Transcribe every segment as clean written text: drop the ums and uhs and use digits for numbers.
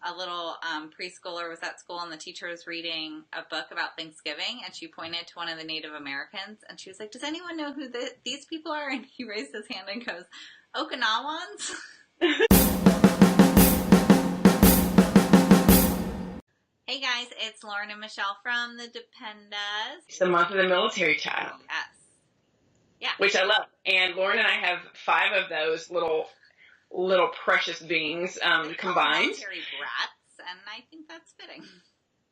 a little preschooler was at school and the teacher was reading a book about Thanksgiving and she pointed to one of the Native Americans and she was like, does anyone know who these people are? And he raised his hand and goes, Okinawans? Hey guys, it's Lauren and Michelle from the Dependas. It's the month of the military child. Yes. Yeah. Which I love. And Lauren and I have 5 of those little precious beings combined. Military brats, and I think that's fitting.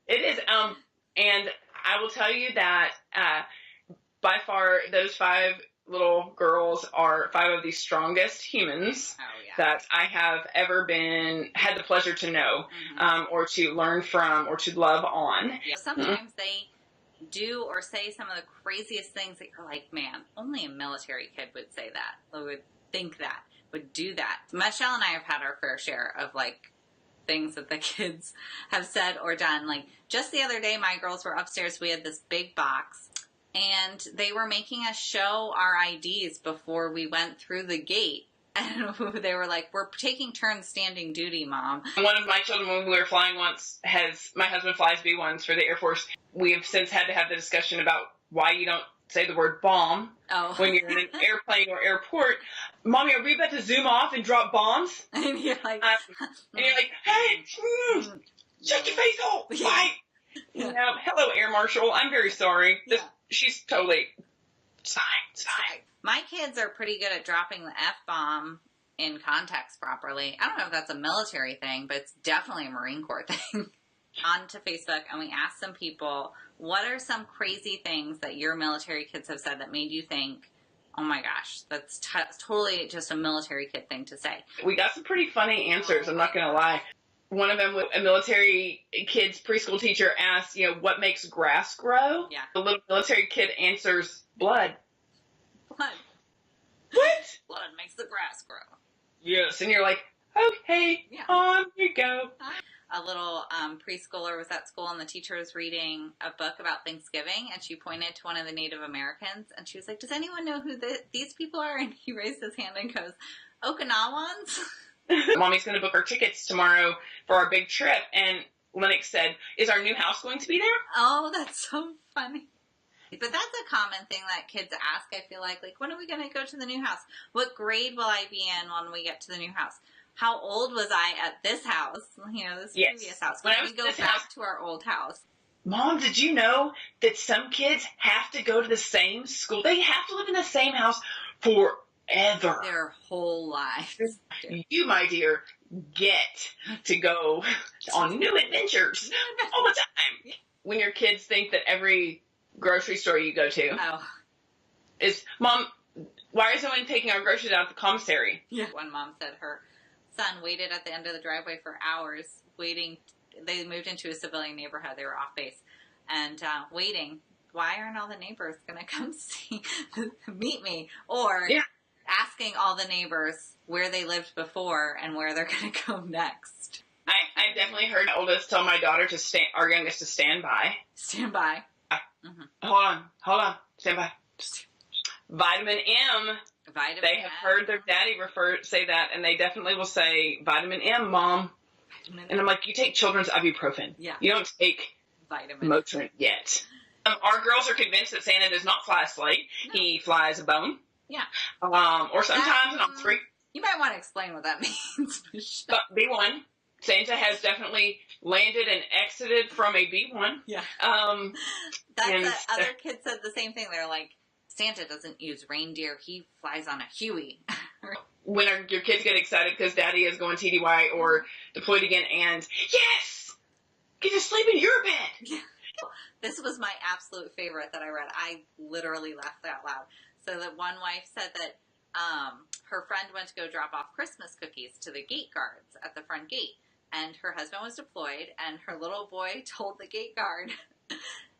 It is. And I will tell you that by far those 5 little girls are 5 of the strongest humans that I have ever had the pleasure to know, or to learn from, or to love on. Yeah. Sometimes they do or say some of the craziest things that you're like, man, only a military kid would say that, or would think that, would do that. Michelle and I have had our fair share of like things that the kids have said or done. Like just the other day, my girls were upstairs. We had this big box and they were making us show our IDs before we went through the gate. And they were like, we're taking turns standing duty, Mom. One of my children, when we were flying once, my husband flies B-1s for the Air Force. We have since had to have the discussion about why you don't say the word bomb when you're in an airplane or airport. Mommy, are we about to zoom off and drop bombs? And you're like, hey, shut your face hole. Bye. You know, hello, Air Marshal. I'm very sorry. She's totally, it's fine. My kids are pretty good at dropping the F-bomb in context properly. I don't know if that's a military thing, but it's definitely a Marine Corps thing. On to Facebook, and we asked some people, what are some crazy things that your military kids have said that made you think, oh my gosh, that's totally just a military kid thing to say? We got some pretty funny answers, I'm not going to lie. One of them, a military kid's preschool teacher asked, what makes grass grow? Yeah. The little military kid answers, blood. Blood. What? Blood makes the grass grow. Yes. And you're like, okay, on you go. A little preschooler was at school and the teacher was reading a book about Thanksgiving and she pointed to one of the Native Americans and she was like, does anyone know who these people are? And he raised his hand and goes, Okinawans? Mommy's going to book our tickets tomorrow for our big trip. And Lennox said, is our new house going to be there? Oh, that's so funny. But that's a common thing that kids ask, I feel like, when are we going to go to the new house? What grade will I be in when we get to the new house? How old was I at this house? This previous house. When we go back to our old house. Mom, did you know that some kids have to go to the same school? They have to live in the same house forever. Their whole lives. You, my dear, get to go on new adventures all the time. When your kids think that every grocery store you go to is, Mom, why is no one taking our groceries out of the commissary? Yeah. One mom said her son waited at the end of the driveway for hours waiting. They moved into a civilian neighborhood. They were off base and waiting. Why aren't all the neighbors going to come meet me? Or asking all the neighbors where they lived before and where they're going to go next. I definitely heard my oldest tell my daughter our youngest to stand by. Stand by. Hold on. Stand by. Vitamin M. They have heard their daddy say that, and they definitely will say, vitamin M, Mom. And I'm like, you take children's ibuprofen. Yeah. You don't take Motrin yet. Our girls are convinced that Santa does not fly a slate. No. He flies a bone. Yeah. Or sometimes an three. You might want to explain what that means. But B1. Santa has definitely landed and exited from a B1. Yeah. Other kids said the same thing. They're like, Santa doesn't use reindeer. He flies on a Huey. When your kids get excited because Daddy is going TDY or deployed again, and yes, get to sleep in your bed. Yeah. This was my absolute favorite that I read. I literally laughed out loud. So that one wife said that her friend went to go drop off Christmas cookies to the gate guards at the front gate. And her husband was deployed, and her little boy told the gate guard,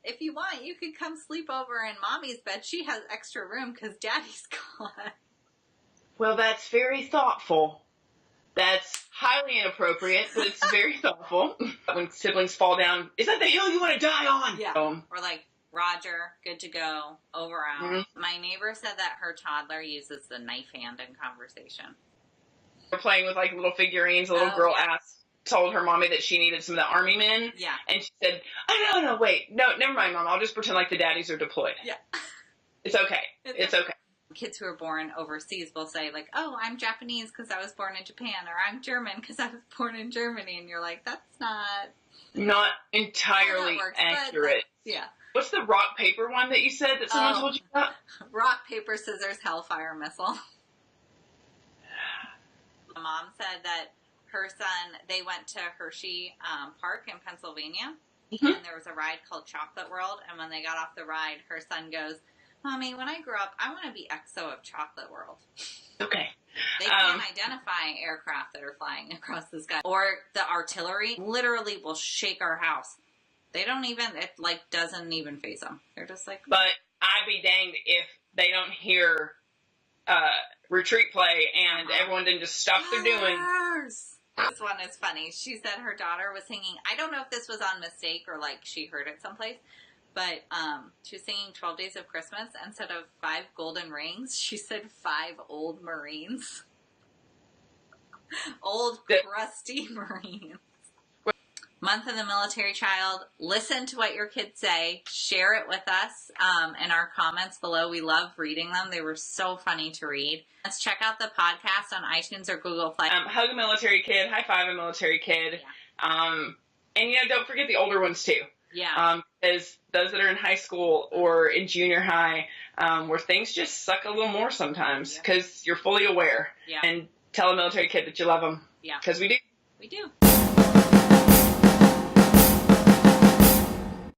if you want, you can come sleep over in Mommy's bed. She has extra room because Daddy's gone. Well, that's very thoughtful. That's highly inappropriate, but it's very thoughtful. When siblings fall down, is that the hill you want to die on? Yeah. Or like, Roger, good to go, over out. Mm-hmm. My neighbor said that her toddler uses the knife hand in conversation. We're playing with like little figurines. A little girl asked, told her mommy that she needed some of the army men. Yeah. And she said, oh, no, wait. No, never mind, Mom. I'll just pretend like the daddies are deployed. Yeah. It's okay. It's okay. Kids who are born overseas will say, like, oh, I'm Japanese because I was born in Japan, or I'm German because I was born in Germany. And you're like, that's not entirely accurate. Yeah. What's the rock, paper one that you said that someone told you about? Rock, paper, scissors, hellfire missile. Mom said that her son, they went to Hershey Park in Pennsylvania, and there was a ride called Chocolate World, and when they got off the ride, her son goes, Mommy, when I grow up, I want to be EXO of Chocolate World. Okay. They can't identify aircraft that are flying across the sky. Or the artillery literally will shake our house. They don't even, it like doesn't even faze them. They're just like... But I'd be danged if they don't hear retreat play and everyone didn't just stop what they're doing. This one is funny. She said her daughter was singing, I don't know if this was on mistake or like she heard it someplace, but she was singing 12 Days of Christmas. Instead of 5 golden rings, she said 5 old Marines. Old, crusty Marines. Month of the Military Child. Listen to what your kids say. Share it with us in our comments below. We love reading them. They were so funny to read. Let's check out the podcast on iTunes or Google Play. Hug a military kid. High five a military kid. Yeah. And, don't forget the older ones, too. Yeah. As those that are in high school or in junior high, where things just suck a little more sometimes because you're fully aware. Yeah. And tell a military kid that you love them. Yeah. Because we do. We do.